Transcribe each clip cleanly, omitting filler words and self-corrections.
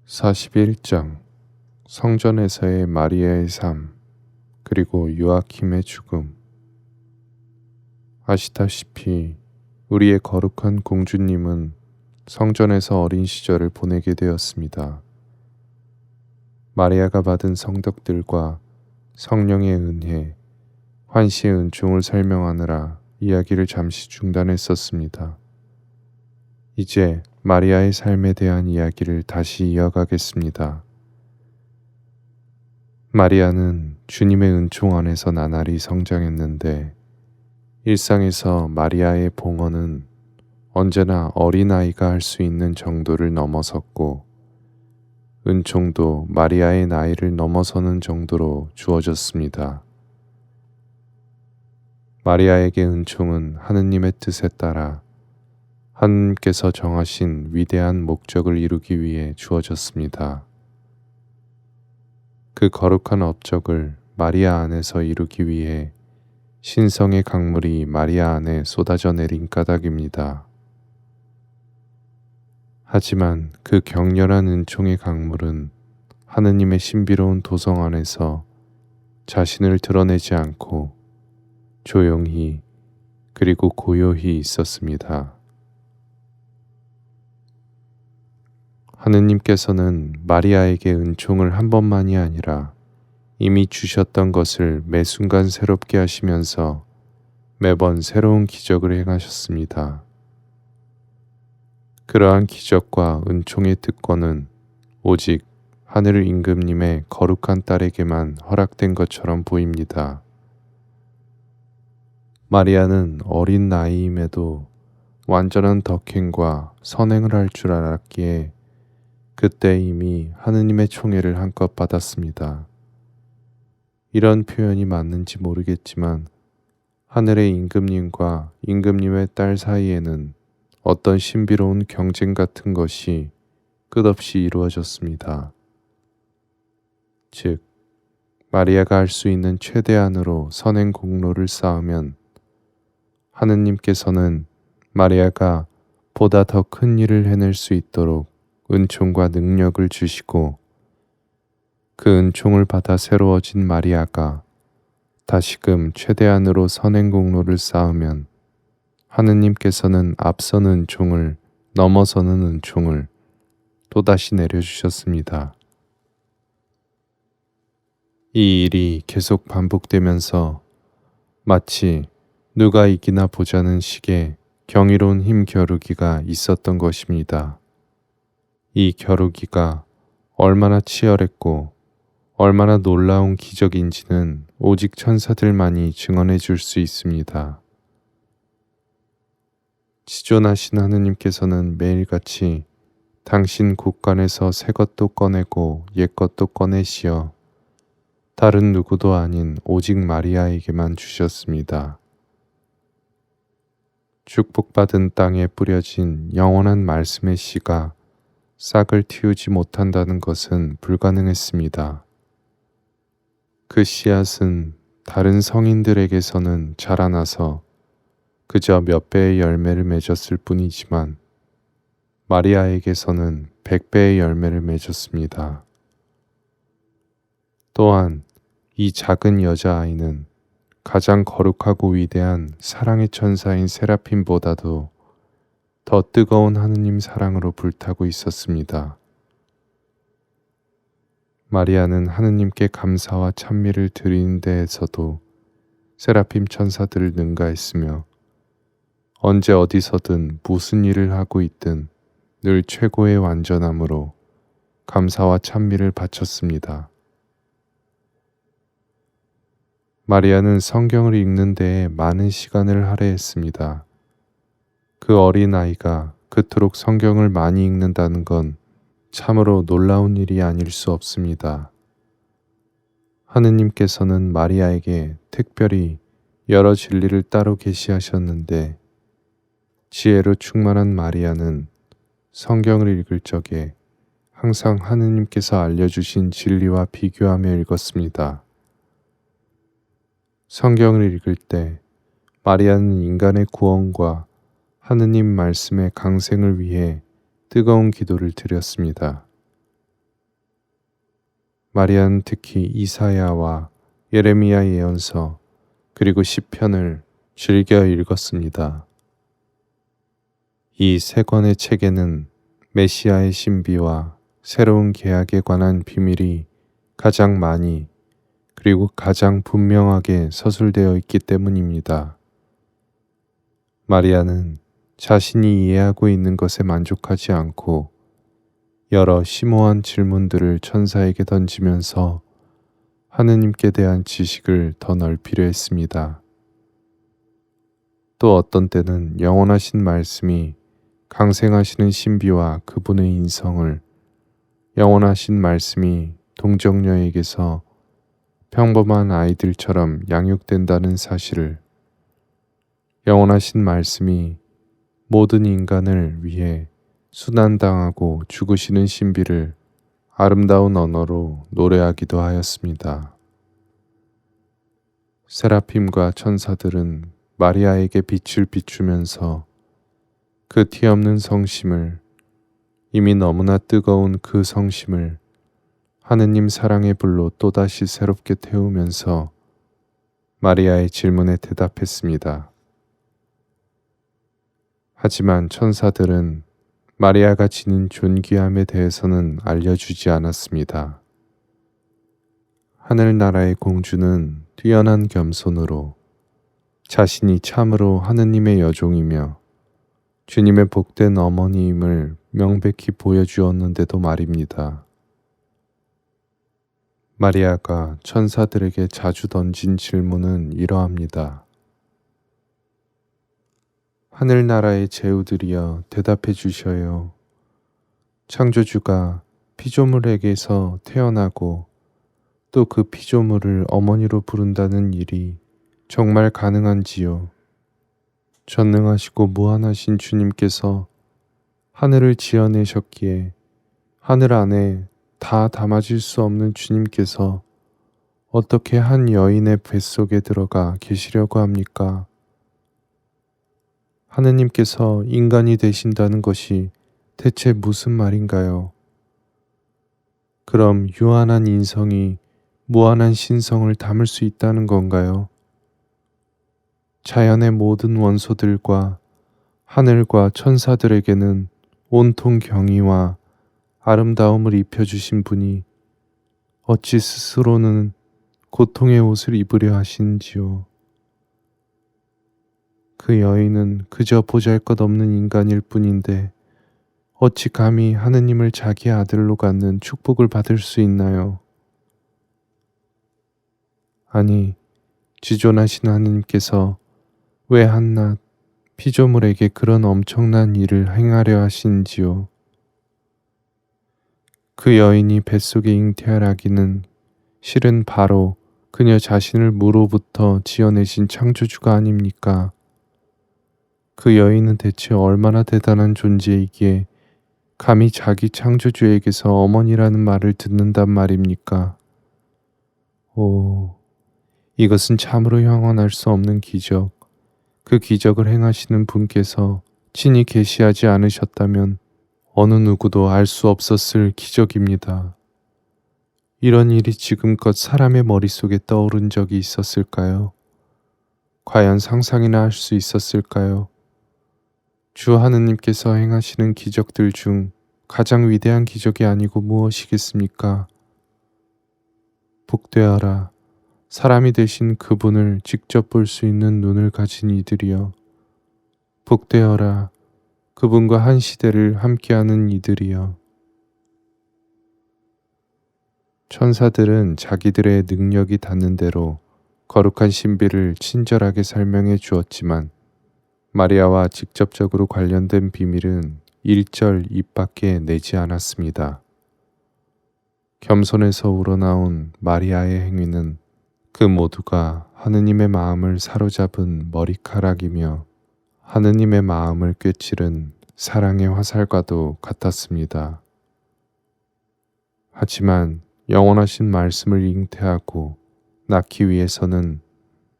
41장 성전에서의 마리아의 삶 그리고 요아킴의 죽음. 아시다시피 우리의 거룩한 공주님은 성전에서 어린 시절을 보내게 되었습니다. 마리아가 받은 성덕들과 성령의 은혜, 환시의 은총을 설명하느라 이야기를 잠시 중단했었습니다. 이제 마리아의 삶에 대한 이야기를 다시 이어가겠습니다. 마리아는 주님의 은총 안에서 나날이 성장했는데 일상에서 마리아의 봉헌은 언제나 어린아이가 할 수 있는 정도를 넘어섰고 은총도 마리아의 나이를 넘어서는 정도로 주어졌습니다. 마리아에게 은총은 하느님의 뜻에 따라 하느님께서 정하신 위대한 목적을 이루기 위해 주어졌습니다. 그 거룩한 업적을 마리아 안에서 이루기 위해 신성의 강물이 마리아 안에 쏟아져 내린 까닭입니다. 하지만 그 격렬한 은총의 강물은 하느님의 신비로운 도성 안에서 자신을 드러내지 않고 조용히 그리고 고요히 있었습니다. 하느님께서는 마리아에게 은총을 한 번만이 아니라 이미 주셨던 것을 매 순간 새롭게 하시면서 매번 새로운 기적을 행하셨습니다. 그러한 기적과 은총의 특권은 오직 하늘 임금님의 거룩한 딸에게만 허락된 것처럼 보입니다. 마리아는 어린 나이임에도 완전한 덕행과 선행을 할 줄 알았기에 그때 이미 하느님의 총애를 한껏 받았습니다. 이런 표현이 맞는지 모르겠지만 하늘의 임금님과 임금님의 딸 사이에는 어떤 신비로운 경쟁 같은 것이 끝없이 이루어졌습니다. 즉, 마리아가 할 수 있는 최대한으로 선행 공로를 쌓으면 하느님께서는 마리아가 보다 더 큰 일을 해낼 수 있도록 은총과 능력을 주시고 그 은총을 받아 새로워진 마리아가 다시금 최대한으로 선행 공로를 쌓으면 하느님께서는 앞선 은총을 넘어서는 은총을 또다시 내려주셨습니다. 이 일이 계속 반복되면서 마치 누가 이기나 보자는 식의 경이로운 힘 겨루기가 있었던 것입니다. 이 겨루기가 얼마나 치열했고 얼마나 놀라운 기적인지는 오직 천사들만이 증언해 줄 수 있습니다. 지존하신 하느님께서는 매일같이 당신 곳간에서 새 것도 꺼내고 옛 것도 꺼내시어 다른 누구도 아닌 오직 마리아에게만 주셨습니다. 축복받은 땅에 뿌려진 영원한 말씀의 씨가 싹을 틔우지 못한다는 것은 불가능했습니다. 그 씨앗은 다른 성인들에게서는 자라나서 그저 몇 배의 열매를 맺었을 뿐이지만 마리아에게서는 100배의 열매를 맺었습니다. 또한 이 작은 여자아이는 가장 거룩하고 위대한 사랑의 천사인 세라핌보다도 더 뜨거운 하느님 사랑으로 불타고 있었습니다. 마리아는 하느님께 감사와 찬미를 드리는 데에서도 세라핌 천사들을 능가했으며 언제 어디서든 무슨 일을 하고 있든 늘 최고의 완전함으로 감사와 찬미를 바쳤습니다. 마리아는 성경을 읽는 데에 많은 시간을 할애했습니다. 그 어린 아이가 그토록 성경을 많이 읽는다는 건 참으로 놀라운 일이 아닐 수 없습니다. 하느님께서는 마리아에게 특별히 여러 진리를 따로 계시하셨는데 지혜로 충만한 마리아는 성경을 읽을 적에 항상 하느님께서 알려주신 진리와 비교하며 읽었습니다. 성경을 읽을 때 마리아는 인간의 구원과 하느님 말씀의 강생을 위해 뜨거운 기도를 드렸습니다. 마리아는 특히 이사야와 예레미야 예언서 그리고 시편을 즐겨 읽었습니다. 이 세 권의 책에는 메시아의 신비와 새로운 계약에 관한 비밀이 가장 많이 그리고 가장 분명하게 서술되어 있기 때문입니다. 마리아는 자신이 이해하고 있는 것에 만족하지 않고 여러 심오한 질문들을 천사에게 던지면서 하느님께 대한 지식을 더 넓히려 했습니다. 또 어떤 때는 영원하신 말씀이 강생하시는 신비와 그분의 인성을, 영원하신 말씀이 동정녀에게서 평범한 아이들처럼 양육된다는 사실을, 영원하신 말씀이 모든 인간을 위해 순환당하고 죽으시는 신비를 아름다운 언어로 노래하기도 하였습니다. 세라핌과 천사들은 마리아에게 빛을 비추면서 그 티없는 성심을, 이미 너무나 뜨거운 그 성심을 하느님 사랑의 불로 또다시 새롭게 태우면서 마리아의 질문에 대답했습니다. 하지만 천사들은 마리아가 지닌 존귀함에 대해서는 알려주지 않았습니다. 하늘나라의 공주는 뛰어난 겸손으로 자신이 참으로 하느님의 여종이며 주님의 복된 어머니임을 명백히 보여주었는데도 말입니다. 마리아가 천사들에게 자주 던진 질문은 이러합니다. 하늘나라의 제후들이여 대답해 주셔요. 창조주가 피조물에게서 태어나고 또 그 피조물을 어머니로 부른다는 일이 정말 가능한지요? 전능하시고 무한하신 주님께서 하늘을 지어내셨기에 하늘 안에 다 담아질 수 없는 주님께서 어떻게 한 여인의 뱃속에 들어가 계시려고 합니까? 하느님께서 인간이 되신다는 것이 대체 무슨 말인가요? 그럼 유한한 인성이 무한한 신성을 담을 수 있다는 건가요? 자연의 모든 원소들과 하늘과 천사들에게는 온통 경의와 아름다움을 입혀주신 분이 어찌 스스로는 고통의 옷을 입으려 하시는지요? 그 여인은 그저 보잘것없는 인간일 뿐인데 어찌 감히 하느님을 자기 아들로 갖는 축복을 받을 수 있나요? 아니, 지존하신 하느님께서 왜 한낱 피조물에게 그런 엄청난 일을 행하려 하시는지요? 그 여인이 뱃속에 잉태하라기는 실은 바로 그녀 자신을 무로부터 지어내신 창조주가 아닙니까? 그 여인은 대체 얼마나 대단한 존재이기에 감히 자기 창조주에게서 어머니라는 말을 듣는단 말입니까? 오, 이것은 참으로 형언할 수 없는 기적. 그 기적을 행하시는 분께서 친히 계시하지 않으셨다면 어느 누구도 알 수 없었을 기적입니다. 이런 일이 지금껏 사람의 머릿속에 떠오른 적이 있었을까요? 과연 상상이나 할 수 있었을까요? 주 하느님께서 행하시는 기적들 중 가장 위대한 기적이 아니고 무엇이겠습니까? 복되어라. 사람이 되신 그분을 직접 볼 수 있는 눈을 가진 이들이여. 복되어라. 그분과 한 시대를 함께하는 이들이여. 천사들은 자기들의 능력이 닿는 대로 거룩한 신비를 친절하게 설명해 주었지만 마리아와 직접적으로 관련된 비밀은 1절 입밖에 내지 않았습니다. 겸손에서 우러나온 마리아의 행위는 그 모두가 하느님의 마음을 사로잡은 머리카락이며 하느님의 마음을 꿰찌른 사랑의 화살과도 같았습니다. 하지만 영원하신 말씀을 잉태하고 낳기 위해서는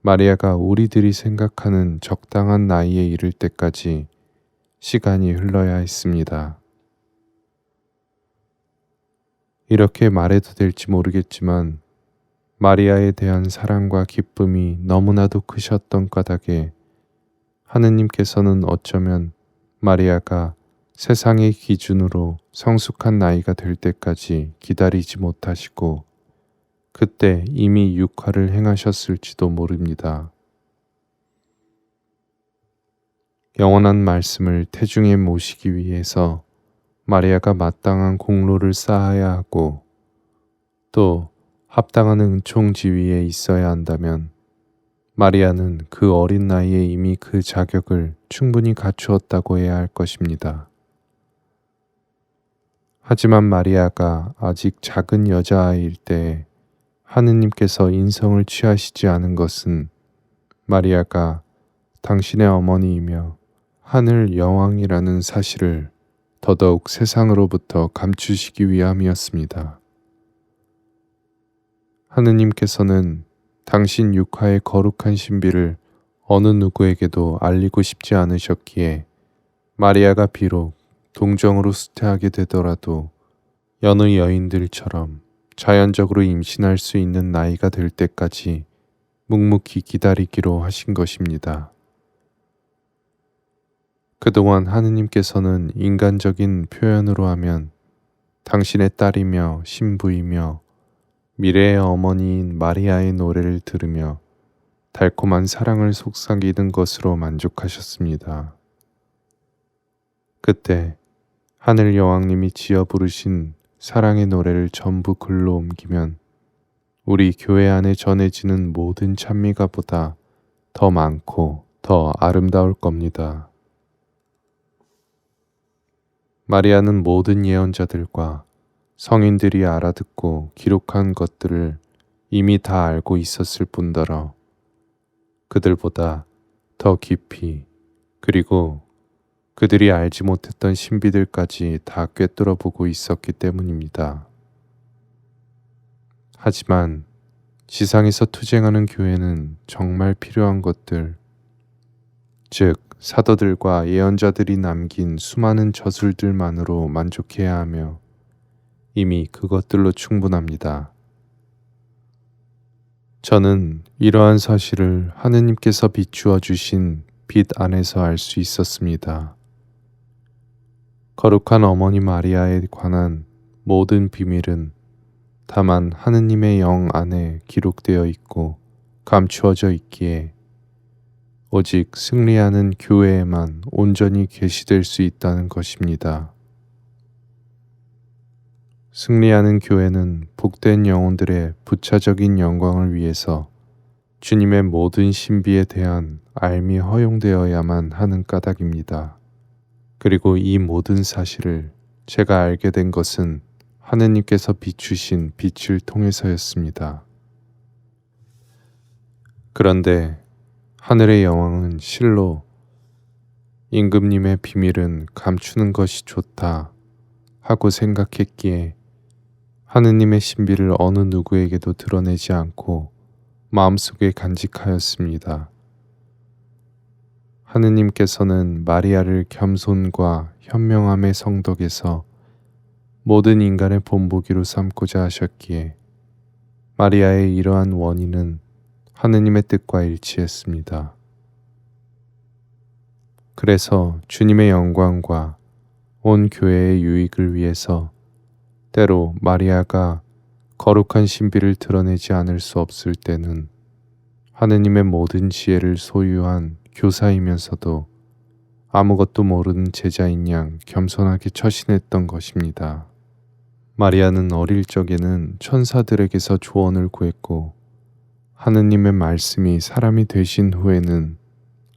마리아가 우리들이 생각하는 적당한 나이에 이를 때까지 시간이 흘러야 했습니다. 이렇게 말해도 될지 모르겠지만 마리아에 대한 사랑과 기쁨이 너무나도 크셨던 까닭에 하느님께서는 어쩌면 마리아가 세상의 기준으로 성숙한 나이가 될 때까지 기다리지 못하시고 그때 이미 육화를 행하셨을지도 모릅니다. 영원한 말씀을 태중에 모시기 위해서 마리아가 마땅한 공로를 쌓아야 하고 또 합당한 은총 지위에 있어야 한다면 마리아는 그 어린 나이에 이미 그 자격을 충분히 갖추었다고 해야 할 것입니다. 하지만 마리아가 아직 작은 여자아이일 때 하느님께서 인성을 취하시지 않은 것은 마리아가 당신의 어머니이며 하늘 여왕이라는 사실을 더더욱 세상으로부터 감추시기 위함이었습니다. 하느님께서는 당신 육하의 거룩한 신비를 어느 누구에게도 알리고 싶지 않으셨기에 마리아가 비록 동정으로 수태하게 되더라도 여느 여인들처럼 자연적으로 임신할 수 있는 나이가 될 때까지 묵묵히 기다리기로 하신 것입니다. 그동안 하느님께서는 인간적인 표현으로 하면 당신의 딸이며 신부이며 미래의 어머니인 마리아의 노래를 들으며 달콤한 사랑을 속삭이는 것으로 만족하셨습니다. 그때 하늘 여왕님이 지어 부르신 사랑의 노래를 전부 글로 옮기면 우리 교회 안에 전해지는 모든 찬미가보다 더 많고 더 아름다울 겁니다. 마리아는 모든 예언자들과 성인들이 알아듣고 기록한 것들을 이미 다 알고 있었을 뿐더러 그들보다 더 깊이 그리고 그들이 알지 못했던 신비들까지 다 꿰뚫어 보고 있었기 때문입니다. 하지만 지상에서 투쟁하는 교회는 정말 필요한 것들, 즉 사도들과 예언자들이 남긴 수많은 저술들만으로 만족해야 하며 이미 그것들로 충분합니다. 저는 이러한 사실을 하느님께서 비추어 주신 빛 안에서 알 수 있었습니다. 거룩한 어머니 마리아에 관한 모든 비밀은 다만 하느님의 영 안에 기록되어 있고 감추어져 있기에 오직 승리하는 교회에만 온전히 계시될 수 있다는 것입니다. 승리하는 교회는 복된 영혼들의 부차적인 영광을 위해서 주님의 모든 신비에 대한 알미 허용되어야만 하는 까닭입니다. 그리고 이 모든 사실을 제가 알게 된 것은 하느님께서 비추신 빛을 통해서였습니다. 그런데 하늘의 여왕은 실로 임금님의 비밀은 감추는 것이 좋다 하고 생각했기에 하느님의 신비를 어느 누구에게도 드러내지 않고 마음속에 간직하였습니다. 하느님께서는 마리아를 겸손과 현명함의 성덕에서 모든 인간의 본보기로 삼고자 하셨기에 마리아의 이러한 원인은 하느님의 뜻과 일치했습니다. 그래서 주님의 영광과 온 교회의 유익을 위해서 때로 마리아가 거룩한 신비를 드러내지 않을 수 없을 때는 하느님의 모든 지혜를 소유한 교사이면서도 아무것도 모르는 제자인 양 겸손하게 처신했던 것입니다. 마리아는 어릴 적에는 천사들에게서 조언을 구했고 하느님의 말씀이 사람이 되신 후에는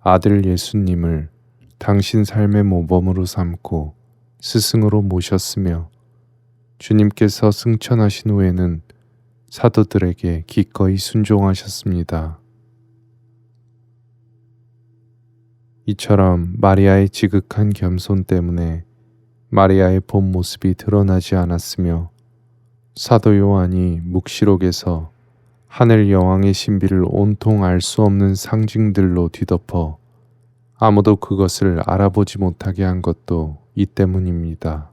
아들 예수님을 당신 삶의 모범으로 삼고 스승으로 모셨으며 주님께서 승천하신 후에는 사도들에게 기꺼이 순종하셨습니다. 이처럼 마리아의 지극한 겸손 때문에 마리아의 본 모습이 드러나지 않았으며 사도 요한이 묵시록에서 하늘 여왕의 신비를 온통 알 수 없는 상징들로 뒤덮어 아무도 그것을 알아보지 못하게 한 것도 이 때문입니다.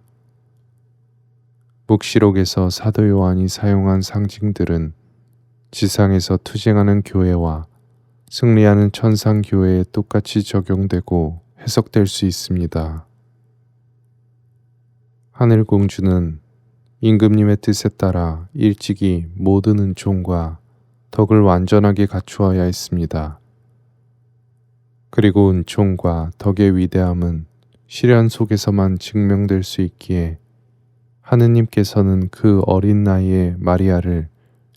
묵시록에서 사도 요한이 사용한 상징들은 지상에서 투쟁하는 교회와 승리하는 천상 교회에 똑같이 적용되고 해석될 수 있습니다. 하늘 공주는 임금님의 뜻에 따라 일찍이 모든 은총과 덕을 완전하게 갖추어야 했습니다. 그리고 은총과 덕의 위대함은 시련 속에서만 증명될 수 있기에 하느님께서는 그 어린 나이에 마리아를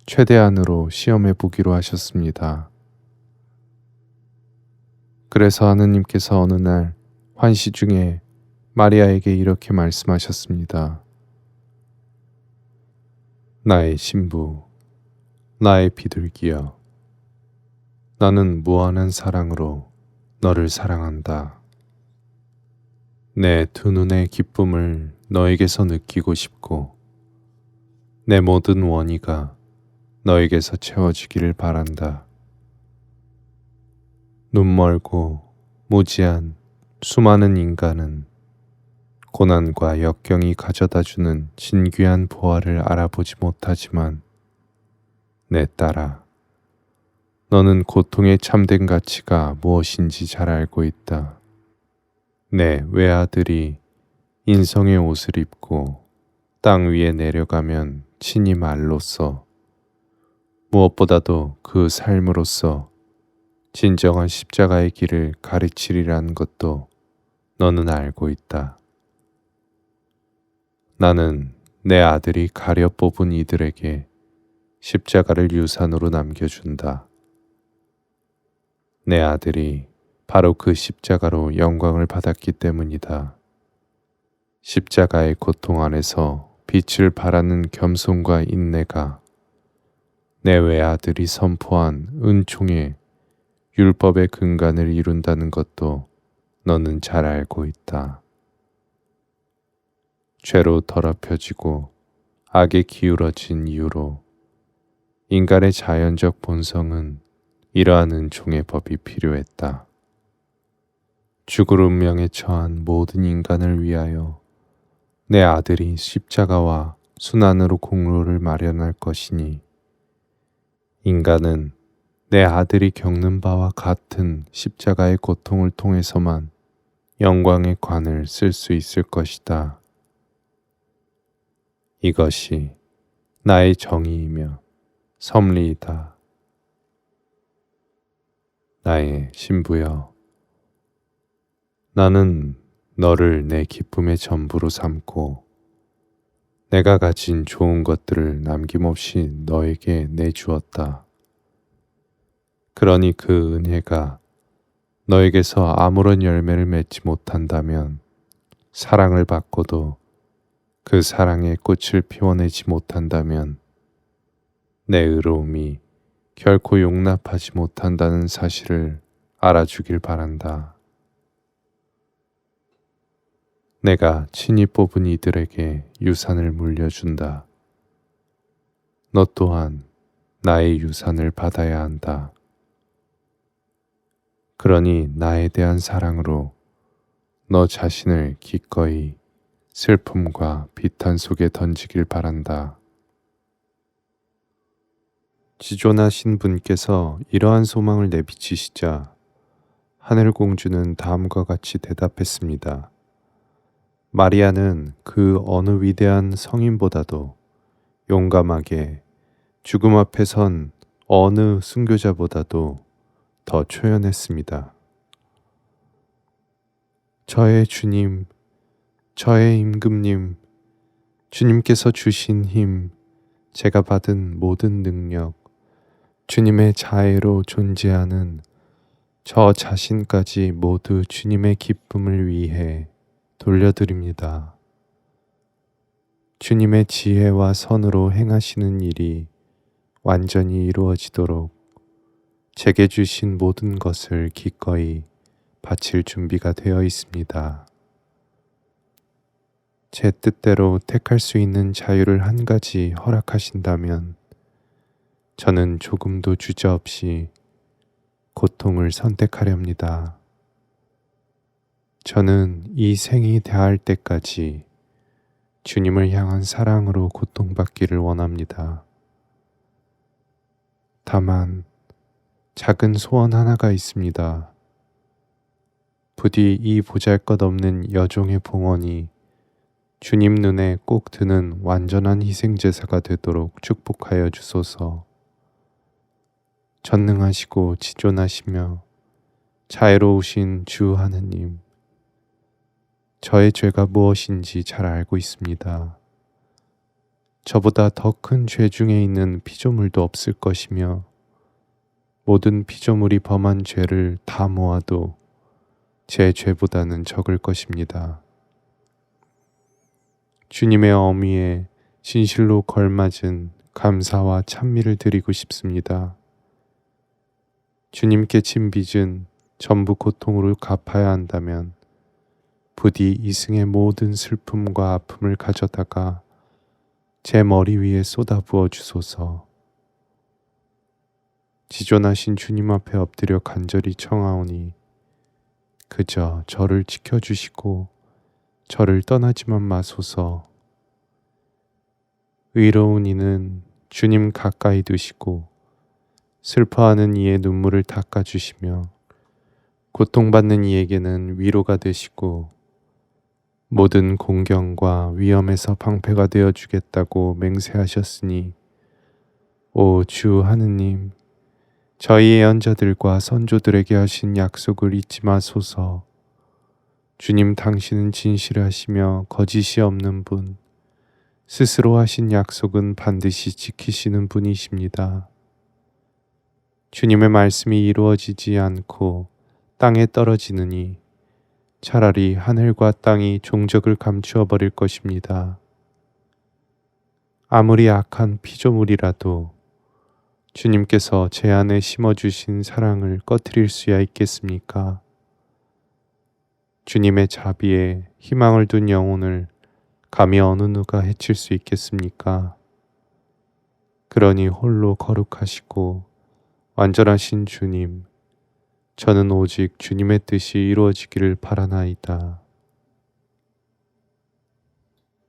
최대한으로 시험해 보기로 하셨습니다. 그래서 하느님께서 어느 날 환시 중에 마리아에게 이렇게 말씀하셨습니다. 나의 신부, 나의 비둘기여, 나는 무한한 사랑으로 너를 사랑한다. 내 두 눈의 기쁨을 너에게서 느끼고 싶고 내 모든 원의가 너에게서 채워지기를 바란다. 눈멀고 무지한 수많은 인간은 고난과 역경이 가져다주는 진귀한 보화를 알아보지 못하지만 내 딸아, 너는 고통의 참된 가치가 무엇인지 잘 알고 있다. 내 외아들이 인성의 옷을 입고 땅 위에 내려가면 친히 말로써 무엇보다도 그 삶으로써 진정한 십자가의 길을 가르치리라는 것도 너는 알고 있다. 나는 내 아들이 가려 뽑은 이들에게 십자가를 유산으로 남겨준다. 내 아들이 바로 그 십자가로 영광을 받았기 때문이다. 십자가의 고통 안에서 빛을 발하는 겸손과 인내가 내 외아들이 선포한 은총의 율법의 근간을 이룬다는 것도 너는 잘 알고 있다. 죄로 더럽혀지고 악에 기울어진 이유로 인간의 자연적 본성은 이러한 은총의 법이 필요했다. 죽을 운명에 처한 모든 인간을 위하여 내 아들이 십자가와 순환으로 공로를 마련할 것이니 인간은 내 아들이 겪는 바와 같은 십자가의 고통을 통해서만 영광의 관을 쓸 수 있을 것이다. 이것이 나의 정의이며 섭리이다. 나의 신부여, 나는 너를 내 기쁨의 전부로 삼고 내가 가진 좋은 것들을 남김없이 너에게 내주었다. 그러니 그 은혜가 너에게서 아무런 열매를 맺지 못한다면 사랑을 받고도 그 사랑의 꽃을 피워내지 못한다면 내 의로움이 결코 용납하지 못한다는 사실을 알아주길 바란다. 내가 친히 뽑은 이들에게 유산을 물려준다. 너 또한 나의 유산을 받아야 한다. 그러니 나에 대한 사랑으로 너 자신을 기꺼이 슬픔과 비탄 속에 던지길 바란다. 지존하신 분께서 이러한 소망을 내비치시자 하늘공주는 다음과 같이 대답했습니다. 마리아는 그 어느 위대한 성인보다도 용감하게 죽음 앞에 선 어느 순교자보다도 더 초연했습니다. 저의 주님, 저의 임금님, 주님께서 주신 힘, 제가 받은 모든 능력, 주님의 자애로 존재하는 저 자신까지 모두 주님의 기쁨을 위해 돌려드립니다. 주님의 지혜와 선으로 행하시는 일이 완전히 이루어지도록 제게 주신 모든 것을 기꺼이 바칠 준비가 되어 있습니다. 제 뜻대로 택할 수 있는 자유를 한 가지 허락하신다면 저는 조금도 주저없이 고통을 선택하렵니다. 저는 이 생이 다할 때까지 주님을 향한 사랑으로 고통받기를 원합니다. 다만 작은 소원 하나가 있습니다. 부디 이 보잘것없는 여종의 봉헌이 주님 눈에 꼭 드는 완전한 희생제사가 되도록 축복하여 주소서. 전능하시고 지존하시며 자애로우신 주 하느님, 저의 죄가 무엇인지 잘 알고 있습니다. 저보다 더 큰 죄 중에 있는 피조물도 없을 것이며 모든 피조물이 범한 죄를 다 모아도 제 죄보다는 적을 것입니다. 주님의 어미에 진실로 걸맞은 감사와 찬미를 드리고 싶습니다. 주님께 진 빚은 전부 고통으로 갚아야 한다면 부디 이승의 모든 슬픔과 아픔을 가져다가 제 머리 위에 쏟아부어 주소서. 지존하신 주님 앞에 엎드려 간절히 청하오니 그저 저를 지켜주시고 저를 떠나지만 마소서. 의로운 이는 주님 가까이 두시고 슬퍼하는 이의 눈물을 닦아주시며 고통받는 이에게는 위로가 되시고 모든 공경과 위험에서 방패가 되어주겠다고 맹세하셨으니 오 주 하느님, 저희 예언자들과 선조들에게 하신 약속을 잊지 마소서. 주님 당신은 진실하시며 거짓이 없는 분, 스스로 하신 약속은 반드시 지키시는 분이십니다. 주님의 말씀이 이루어지지 않고 땅에 떨어지느니 차라리 하늘과 땅이 종적을 감추어 버릴 것입니다. 아무리 악한 피조물이라도 주님께서 제 안에 심어주신 사랑을 꺼트릴 수야 있겠습니까? 주님의 자비에 희망을 둔 영혼을 감히 어느 누가 해칠 수 있겠습니까? 그러니 홀로 거룩하시고 완전하신 주님, 저는 오직 주님의 뜻이 이루어지기를 바라나이다.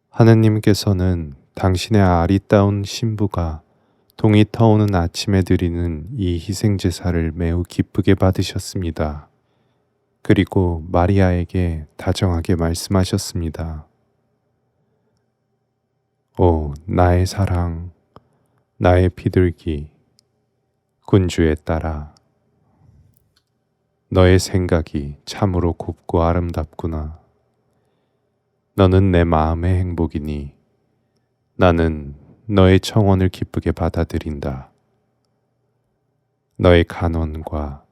하느님께서는 당신의 아리따운 신부가 동이 터오는 아침에 드리는 이 희생제사를 매우 기쁘게 받으셨습니다. 그리고 마리아에게 다정하게 말씀하셨습니다. 오, 나의 사랑, 나의 비둘기, 군주의 딸아. 너의 생각이 참으로 곱고 아름답구나. 너는 내 마음의 행복이니 나는 너의 청혼을 기쁘게 받아들인다. 너의 간언과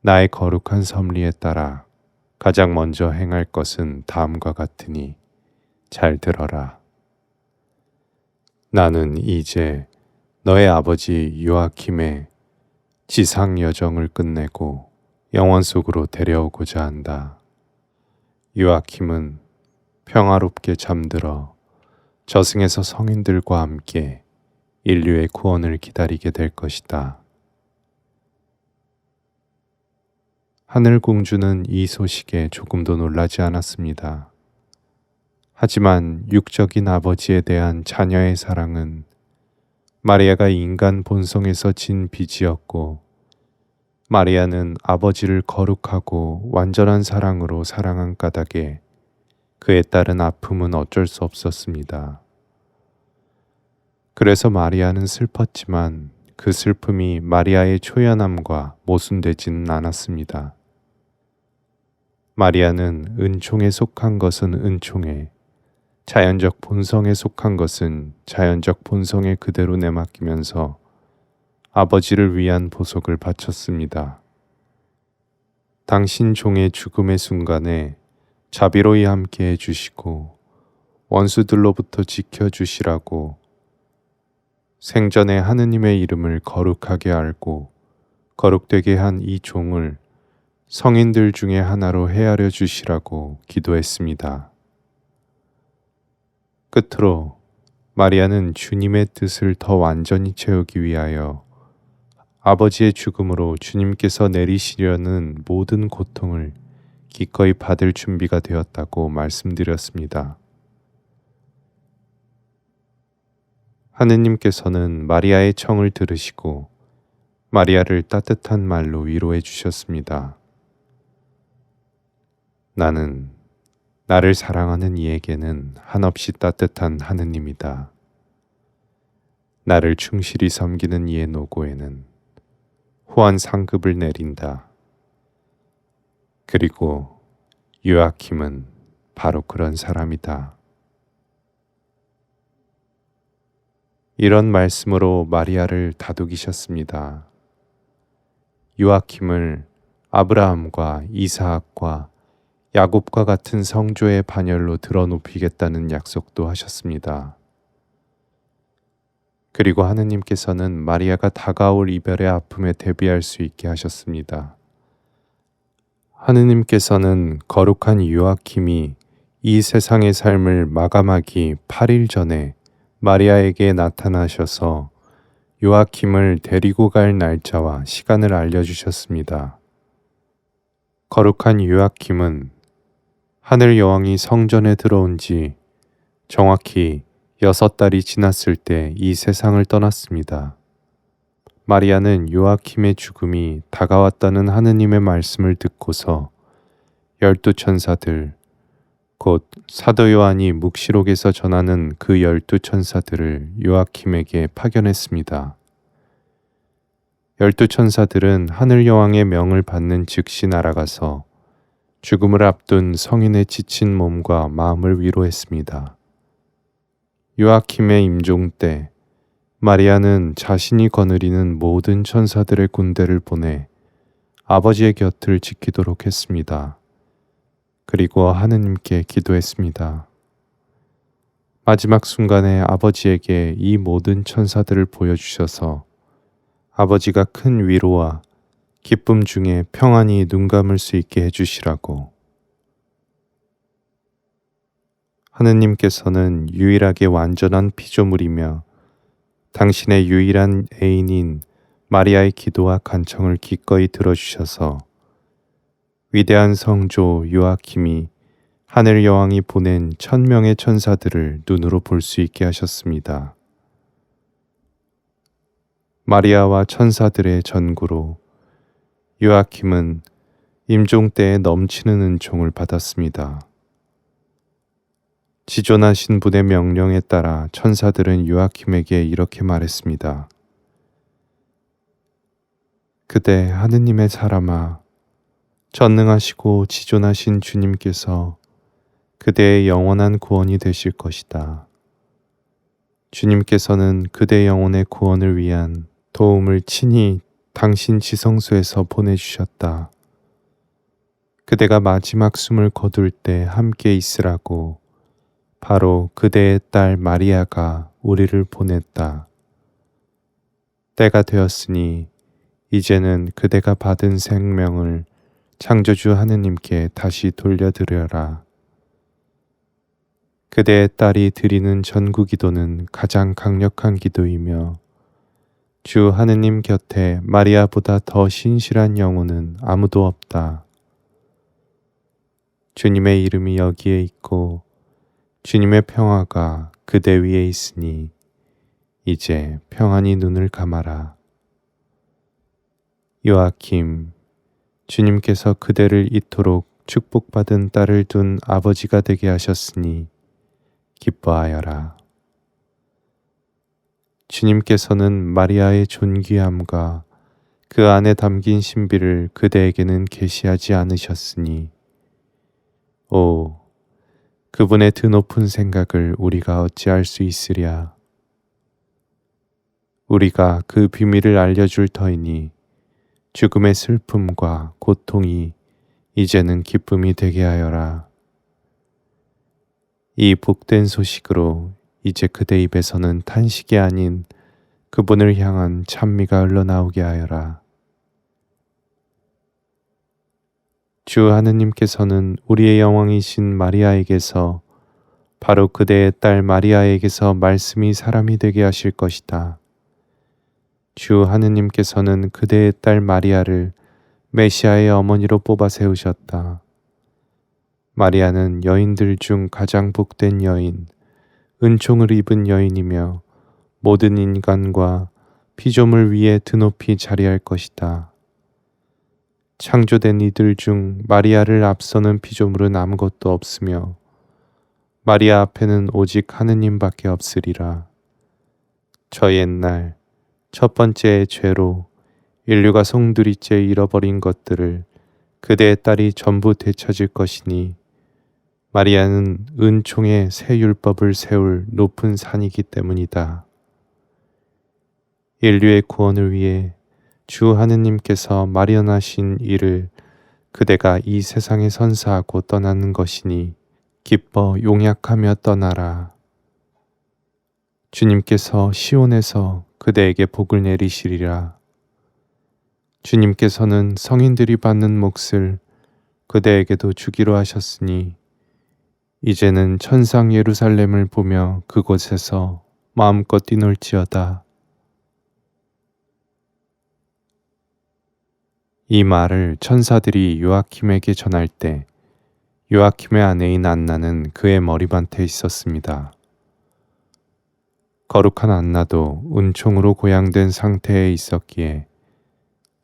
나의 거룩한 섭리에 따라 가장 먼저 행할 것은 다음과 같으니 잘 들어라. 나는 이제 너의 아버지 요아킴의 지상 여정을 끝내고 영원 속으로 데려오고자 한다. 요아킴은 평화롭게 잠들어 저승에서 성인들과 함께 인류의 구원을 기다리게 될 것이다. 하늘공주는 이 소식에 조금도 놀라지 않았습니다. 하지만 육적인 아버지에 대한 자녀의 사랑은 마리아가 인간 본성에서 진 빚이었고 마리아는 아버지를 거룩하고 완전한 사랑으로 사랑한 까닭에 그에 따른 아픔은 어쩔 수 없었습니다. 그래서 마리아는 슬펐지만 그 슬픔이 마리아의 초연함과 모순되지는 않았습니다. 마리아는 은총에 속한 것은 은총에, 자연적 본성에 속한 것은 자연적 본성에 그대로 내맡기면서 아버지를 위한 보속을 바쳤습니다. 당신 종의 죽음의 순간에 자비로이 함께 해주시고 원수들로부터 지켜주시라고 생전에 하느님의 이름을 거룩하게 알고 거룩되게 한 이 종을 성인들 중에 하나로 헤아려 주시라고 기도했습니다. 끝으로 마리아는 주님의 뜻을 더 완전히 채우기 위하여 아버지의 죽음으로 주님께서 내리시려는 모든 고통을 기꺼이 받을 준비가 되었다고 말씀드렸습니다. 하느님께서는 마리아의 청을 들으시고 마리아를 따뜻한 말로 위로해 주셨습니다. 나는 나를 사랑하는 이에게는 한없이 따뜻한 하느님이다. 나를 충실히 섬기는 이의 노고에는 후한 상급을 내린다. 그리고 요아킴은 바로 그런 사람이다. 이런 말씀으로 마리아를 다독이셨습니다. 요아킴을 아브라함과 이사학과 야곱과 같은 성조의 반열로 들어높이겠다는 약속도 하셨습니다. 그리고 하느님께서는 마리아가 다가올 이별의 아픔에 대비할 수 있게 하셨습니다. 하느님께서는 거룩한 요아킴이 이 세상의 삶을 마감하기 8일 전에 마리아에게 나타나셔서 요아킴을 데리고 갈 날짜와 시간을 알려주셨습니다. 거룩한 요아킴은 하늘 여왕이 성전에 들어온 지 정확히 6달이 지났을 때 이 세상을 떠났습니다. 마리아는 요아킴의 죽음이 다가왔다는 하느님의 말씀을 듣고서 12천사들, 곧 사도 요한이 묵시록에서 전하는 그 12천사들을 요아킴에게 파견했습니다. 12천사들은 하늘 여왕의 명을 받는 즉시 날아가서 죽음을 앞둔 성인의 지친 몸과 마음을 위로했습니다. 요아킴의 임종 때 마리아는 자신이 거느리는 모든 천사들의 군대를 보내 아버지의 곁을 지키도록 했습니다. 그리고 하느님께 기도했습니다. 마지막 순간에 아버지에게 이 모든 천사들을 보여주셔서 아버지가 큰 위로와 기쁨 중에 평안히 눈 감을 수 있게 해주시라고. 하느님께서는 유일하게 완전한 피조물이며 당신의 유일한 애인인 마리아의 기도와 간청을 기꺼이 들어주셔서 위대한 성조 요아킴이 하늘 여왕이 보낸 1000명의 천사들을 눈으로 볼 수 있게 하셨습니다. 마리아와 천사들의 전구로 요아킴은 임종 때에 넘치는 은총을 받았습니다. 지존하신 분의 명령에 따라 천사들은 요아킴에게 이렇게 말했습니다. 그대 하느님의 사람아, 전능하시고 지존하신 주님께서 그대의 영원한 구원이 되실 것이다. 주님께서는 그대 영혼의 구원을 위한 도움을 친히 당신 지성소에서 보내주셨다. 그대가 마지막 숨을 거둘 때 함께 있으라고 바로 그대의 딸 마리아가 우리를 보냈다. 때가 되었으니 이제는 그대가 받은 생명을 창조주 하느님께 다시 돌려드려라. 그대의 딸이 드리는 전구 기도는 가장 강력한 기도이며 주 하느님 곁에 마리아보다 더 신실한 영혼은 아무도 없다. 주님의 이름이 여기에 있고 주님의 평화가 그대 위에 있으니 이제 평안히 눈을 감아라. 요아킴, 주님께서 그대를 이토록 축복받은 딸을 둔 아버지가 되게 하셨으니 기뻐하여라. 주님께서는 마리아의 존귀함과 그 안에 담긴 신비를 그대에게는 계시하지 않으셨으니 오, 그분의 드높은 생각을 우리가 어찌할 수 있으랴. 우리가 그 비밀을 알려줄 터이니 죽음의 슬픔과 고통이 이제는 기쁨이 되게 하여라. 이 복된 소식으로 이제 그대 입에서는 탄식이 아닌 그분을 향한 찬미가 흘러나오게 하여라. 주 하느님께서는 우리의 여왕이신 마리아에게서 바로 그대의 딸 마리아에게서 말씀이 사람이 되게 하실 것이다. 주 하느님께서는 그대의 딸 마리아를 메시아의 어머니로 뽑아 세우셨다. 마리아는 여인들 중 가장 복된 여인, 은총을 입은 여인이며 모든 인간과 피조물 위에 드높이 자리할 것이다. 창조된 이들 중 마리아를 앞서는 피조물은 아무것도 없으며 마리아 앞에는 오직 하느님밖에 없으리라. 저 옛날 첫 번째의 죄로 인류가 송두리째 잃어버린 것들을 그대의 딸이 전부 되찾을 것이니 마리아는 은총의 새 율법을 세울 높은 산이기 때문이다. 인류의 구원을 위해 주 하느님께서 마련하신 일을 그대가 이 세상에 선사하고 떠나는 것이니 기뻐 용약하며 떠나라. 주님께서 시온에서 그대에게 복을 내리시리라. 주님께서는 성인들이 받는 몫을 그대에게도 주기로 하셨으니 이제는 천상 예루살렘을 보며 그곳에서 마음껏 뛰놀지어다. 이 말을 천사들이 요아킴에게 전할 때 요아킴의 아내인 안나는 그의 머리맡에 있었습니다. 거룩한 안나도 은총으로 고양된 상태에 있었기에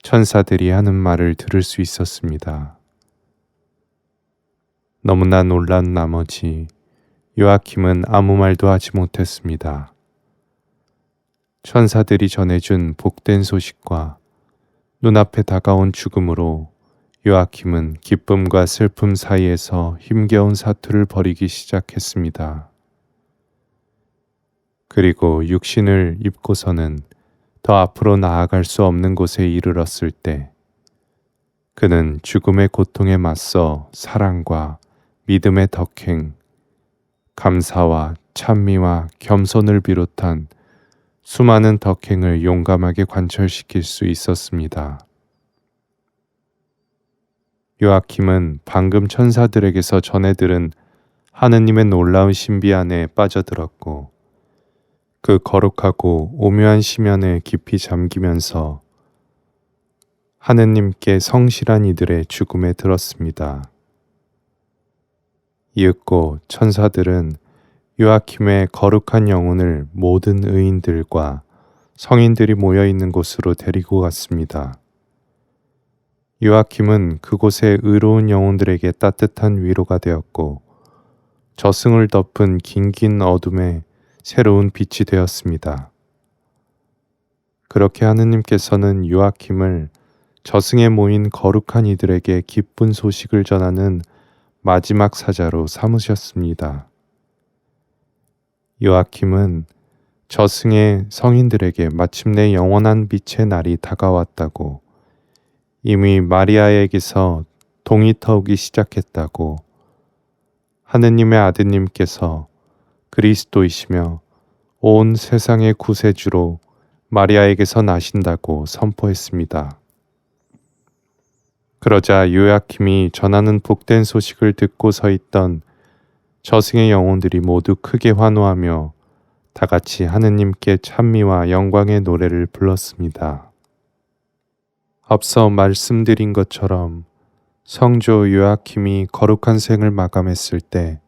천사들이 하는 말을 들을 수 있었습니다. 너무나 놀란 나머지 요아킴은 아무 말도 하지 못했습니다. 천사들이 전해준 복된 소식과 눈앞에 다가온 죽음으로 요아킴은 기쁨과 슬픔 사이에서 힘겨운 사투를 벌이기 시작했습니다. 그리고 육신을 입고서는 더 앞으로 나아갈 수 없는 곳에 이르렀을 때 그는 죽음의 고통에 맞서 사랑과 믿음의 덕행, 감사와 찬미와 겸손을 비롯한 수많은 덕행을 용감하게 관철시킬 수 있었습니다. 요아킴은 방금 천사들에게서 전해 들은 하느님의 놀라운 신비 안에 빠져들었고 그 거룩하고 오묘한 심연에 깊이 잠기면서 하느님께 성실한 이들의 죽음에 들었습니다. 이윽고 천사들은 요아킴의 거룩한 영혼을 모든 의인들과 성인들이 모여 있는 곳으로 데리고 갔습니다. 요아킴은 그곳의 의로운 영혼들에게 따뜻한 위로가 되었고 저승을 덮은 긴긴 어둠에 새로운 빛이 되었습니다. 그렇게 하느님께서는 요아킴을 저승에 모인 거룩한 이들에게 기쁜 소식을 전하는 마지막 사자로 삼으셨습니다. 요아킴은 저승의 성인들에게 마침내 영원한 빛의 날이 다가왔다고, 이미 마리아에게서 동이 터오기 시작했다고, 하느님의 아드님께서 그리스도이시며 온 세상의 구세주로 마리아에게서 나신다고 선포했습니다. 그러자 요아킴이 전하는 복된 소식을 듣고 서 있던 저승의 영혼들이 모두 크게 환호하며 다 같이 하느님께 찬미와 영광의 노래를 불렀습니다. 앞서 말씀드린 것처럼 성조 요아킴이 거룩한 생을 마감했을 때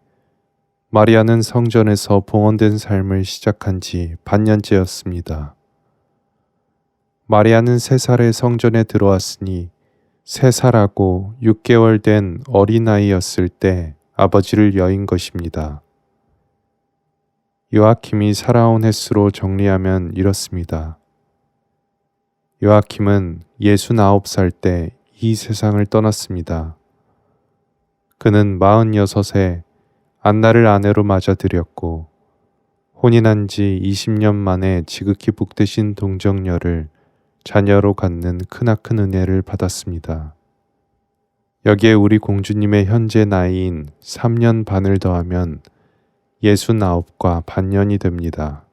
마리아는 성전에서 봉헌된 삶을 시작한 지 반년째였습니다. 마리아는 3살에 성전에 들어왔으니 3살하고 6개월 된 어린아이였을 때 아버지를 여인 것입니다. 요아킴이 살아온 횟수로 정리하면 이렇습니다. 요아킴은 69살 때 이 세상을 떠났습니다. 그는 46에 안나를 아내로 맞아들였고 혼인한 지 20년 만에 지극히 복되신 동정녀를 자녀로 갖는 크나큰 은혜를 받았습니다. 여기에 우리 공주님의 현재 나이인 3년 반을 더하면 69과 반년이 됩니다.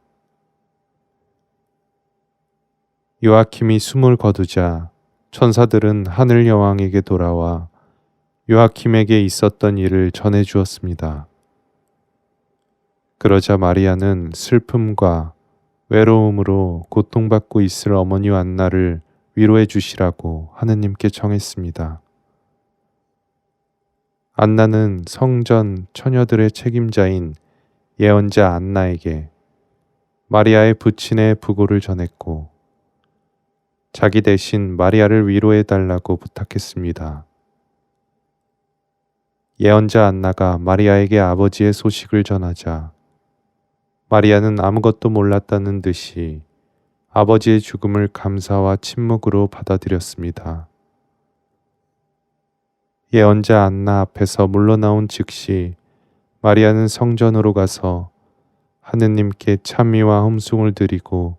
요아킴이 숨을 거두자 천사들은 하늘 여왕에게 돌아와 요아킴에게 있었던 일을 전해 주었습니다. 그러자 마리아는 슬픔과 외로움으로 고통받고 있을 어머니 안나를 위로해 주시라고 하느님께 청했습니다. 안나는 성전 처녀들의 책임자인 예언자 안나에게 마리아의 부친의 부고를 전했고 자기 대신 마리아를 위로해 달라고 부탁했습니다. 예언자 안나가 마리아에게 아버지의 소식을 전하자 마리아는 아무것도 몰랐다는 듯이 아버지의 죽음을 감사와 침묵으로 받아들였습니다. 예언자 안나 앞에서 물러나온 즉시 마리아는 성전으로 가서 하느님께 찬미와 흠숭을 드리고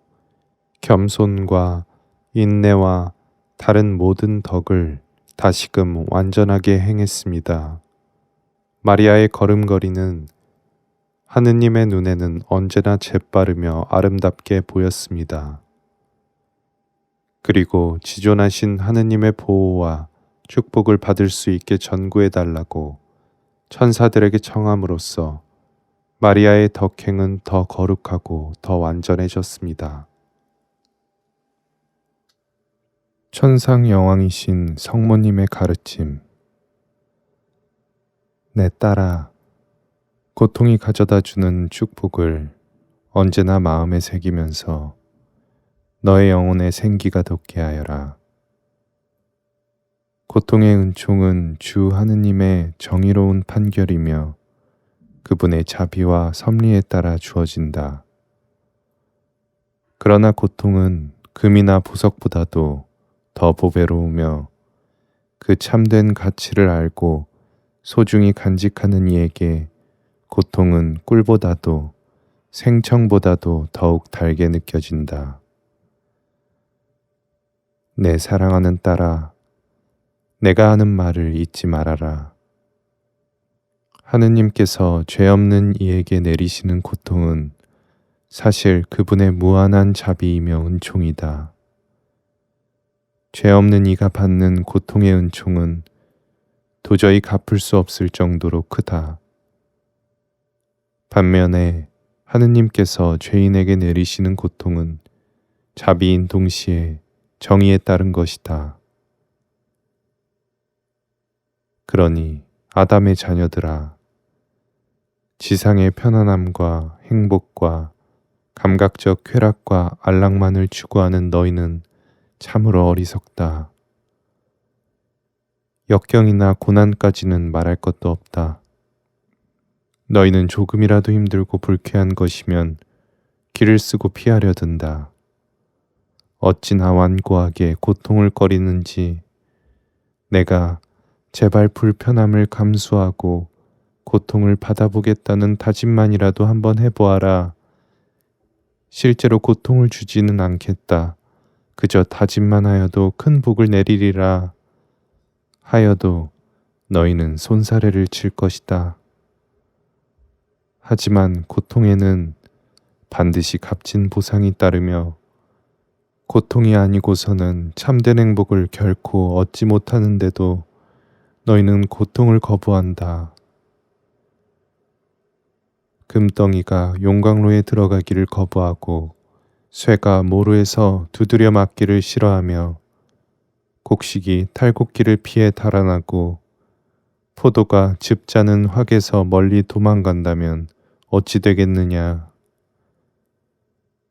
겸손과 인내와 다른 모든 덕을 다시금 완전하게 행했습니다. 마리아의 걸음걸이는 하느님의 눈에는 언제나 재빠르며 아름답게 보였습니다. 그리고 지존하신 하느님의 보호와 축복을 받을 수 있게 전구해달라고 천사들에게 청함으로써 마리아의 덕행은 더 거룩하고 더 완전해졌습니다. 천상 여왕이신 성모님의 가르침. 내 딸아, 고통이 가져다 주는 축복을 언제나 마음에 새기면서 너의 영혼에 생기가 돋게 하여라. 고통의 은총은 주 하느님의 정의로운 판결이며 그분의 자비와 섭리에 따라 주어진다. 그러나 고통은 금이나 보석보다도 더 보배로우며 그 참된 가치를 알고 소중히 간직하는 이에게 고통은 꿀보다도 생청보다도 더욱 달게 느껴진다. 내 사랑하는 딸아, 내가 하는 말을 잊지 말아라. 하느님께서 죄 없는 이에게 내리시는 고통은 사실 그분의 무한한 자비이며 은총이다. 죄 없는 이가 받는 고통의 은총은 도저히 갚을 수 없을 정도로 크다. 반면에 하느님께서 죄인에게 내리시는 고통은 자비인 동시에 정의에 따른 것이다. 그러니 아담의 자녀들아, 지상의 편안함과 행복과 감각적 쾌락과 안락만을 추구하는 너희는 참으로 어리석다. 역경이나 고난까지는 말할 것도 없다. 너희는 조금이라도 힘들고 불쾌한 것이면 길을 쓰고 피하려 든다. 어찌나 완고하게 고통을 꺼리는지 내가 제발 불편함을 감수하고 고통을 받아보겠다는 다짐만이라도 한번 해보아라. 실제로 고통을 주지는 않겠다. 그저 다짐만 하여도 큰 복을 내리리라. 하여도 너희는 손사래를 칠 것이다. 하지만 고통에는 반드시 값진 보상이 따르며 고통이 아니고서는 참된 행복을 결코 얻지 못하는데도 너희는 고통을 거부한다. 금덩이가 용광로에 들어가기를 거부하고 쇠가 모루에서 두드려 맞기를 싫어하며 곡식이 탈곡기를 피해 달아나고 포도가 즙 짜는 확에서 멀리 도망간다면 어찌 되겠느냐.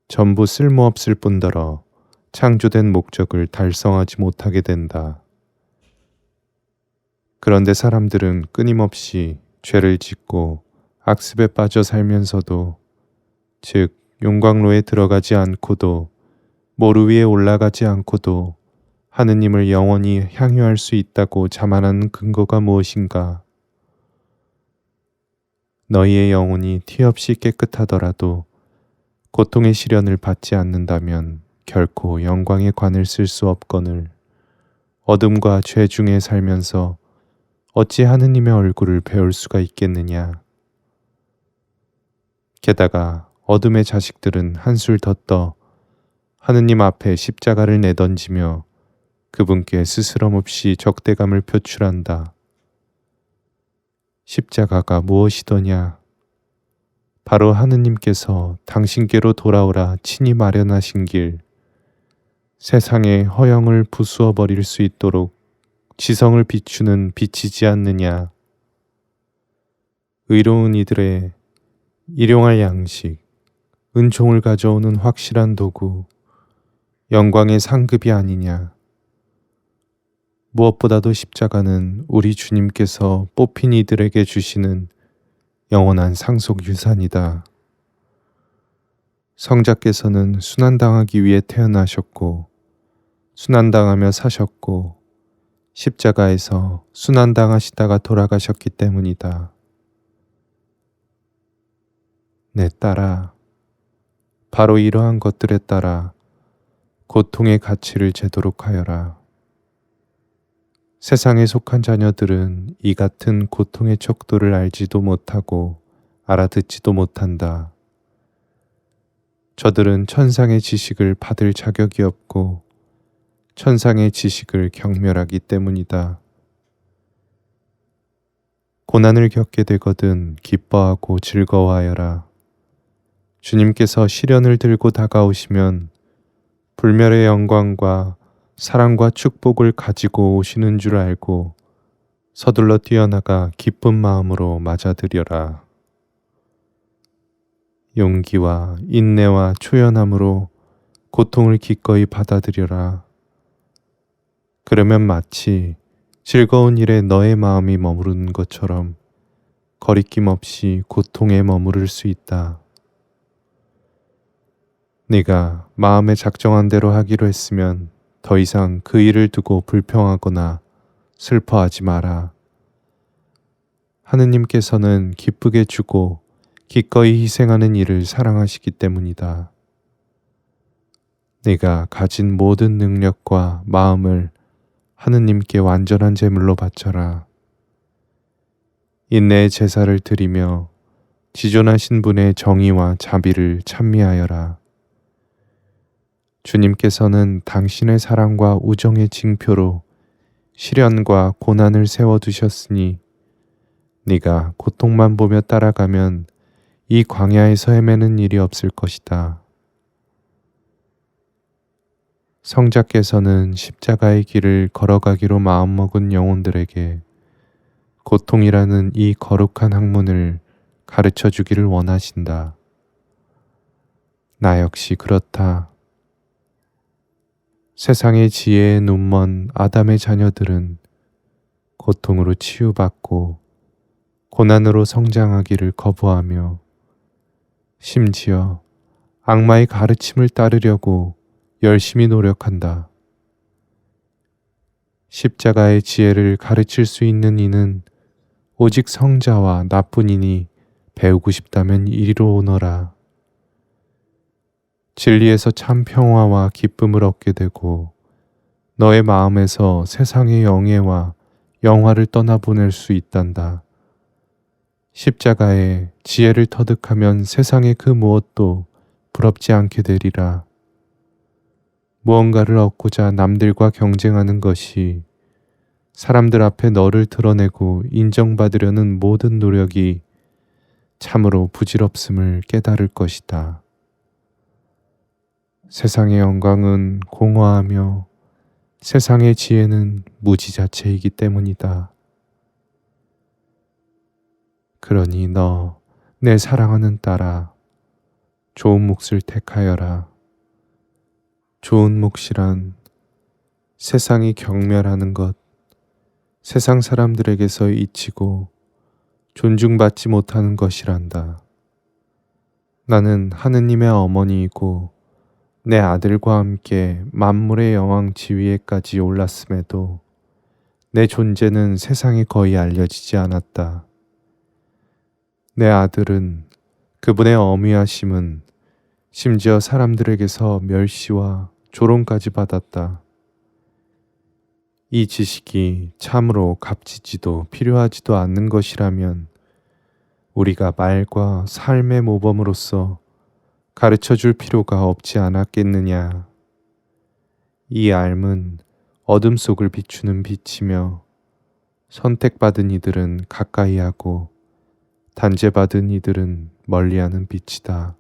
전부 쓸모없을 뿐더러 창조된 목적을 달성하지 못하게 된다. 그런데 사람들은 끊임없이 죄를 짓고 악습에 빠져 살면서도, 즉 용광로에 들어가지 않고도 모루 위에 올라가지 않고도 하느님을 영원히 향유할 수 있다고 자만하는 근거가 무엇인가? 너희의 영혼이 티 없이 깨끗하더라도 고통의 시련을 받지 않는다면 결코 영광의 관을 쓸 수 없거늘 어둠과 죄 중에 살면서 어찌 하느님의 얼굴을 배울 수가 있겠느냐. 게다가 어둠의 자식들은 한술 더 떠 하느님 앞에 십자가를 내던지며 그분께 스스럼 없이 적대감을 표출한다. 십자가가 무엇이더냐? 바로 하느님께서 당신께로 돌아오라 친히 마련하신 길, 세상의 허영을 부수어 버릴 수 있도록 지성을 비추는 빛이지 않느냐. 의로운 이들의 일용할 양식, 은총을 가져오는 확실한 도구, 영광의 상급이 아니냐. 무엇보다도 십자가는 우리 주님께서 뽑힌 이들에게 주시는 영원한 상속 유산이다. 성자께서는 순환당하기 위해 태어나셨고 순환당하며 사셨고 십자가에서 순환당하시다가 돌아가셨기 때문이다. 내 딸아, 바로 이러한 것들에 따라 고통의 가치를 재도록 하여라. 세상에 속한 자녀들은 이 같은 고통의 척도를 알지도 못하고 알아듣지도 못한다. 저들은 천상의 지식을 받을 자격이 없고 천상의 지식을 경멸하기 때문이다. 고난을 겪게 되거든 기뻐하고 즐거워하여라. 주님께서 시련을 들고 다가오시면 불멸의 영광과 사랑과 축복을 가지고 오시는 줄 알고 서둘러 뛰어나가 기쁜 마음으로 맞아들여라. 용기와 인내와 초연함으로 고통을 기꺼이 받아들여라. 그러면 마치 즐거운 일에 너의 마음이 머무르는 것처럼 거리낌 없이 고통에 머무를 수 있다. 네가 마음에 작정한 대로 하기로 했으면 더 이상 그 일을 두고 불평하거나 슬퍼하지 마라. 하느님께서는 기쁘게 주고 기꺼이 희생하는 일을 사랑하시기 때문이다. 네가 가진 모든 능력과 마음을 하느님께 완전한 제물로 바쳐라. 인내의 제사를 드리며 지존하신 분의 정의와 자비를 찬미하여라. 주님께서는 당신의 사랑과 우정의 징표로 시련과 고난을 세워두셨으니 네가 고통만 보며 따라가면 이 광야에서 헤매는 일이 없을 것이다. 성자께서는 십자가의 길을 걸어가기로 마음먹은 영혼들에게 고통이라는 이 거룩한 학문을 가르쳐 주기를 원하신다. 나 역시 그렇다. 세상의 지혜에 눈먼 아담의 자녀들은 고통으로 치유받고 고난으로 성장하기를 거부하며 심지어 악마의 가르침을 따르려고 열심히 노력한다. 십자가의 지혜를 가르칠 수 있는 이는 오직 성자와 나뿐이니 배우고 싶다면 이리로 오너라. 진리에서 참 평화와 기쁨을 얻게 되고 너의 마음에서 세상의 영예와 영화를 떠나보낼 수 있단다. 십자가에 지혜를 터득하면 세상의 그 무엇도 부럽지 않게 되리라. 무언가를 얻고자 남들과 경쟁하는 것이 사람들 앞에 너를 드러내고 인정받으려는 모든 노력이 참으로 부질없음을 깨달을 것이다. 세상의 영광은 공허하며 세상의 지혜는 무지 자체이기 때문이다. 그러니 너, 내 사랑하는 딸아, 좋은 몫을 택하여라. 좋은 몫이란 세상이 경멸하는 것, 세상 사람들에게서 잊히고 존중받지 못하는 것이란다. 나는 하느님의 어머니이고 내 아들과 함께 만물의 여왕 지위에까지 올랐음에도 내 존재는 세상에 거의 알려지지 않았다. 내 아들은 그분의 어미하심은 심지어 사람들에게서 멸시와 조롱까지 받았다. 이 지식이 참으로 값지지도 필요하지도 않는 것이라면 우리가 말과 삶의 모범으로서 가르쳐 줄 필요가 없지 않았겠느냐. 이 삶은 어둠 속을 비추는 빛이며 선택받은 이들은 가까이 하고 단죄받은 이들은 멀리하는 빛이다.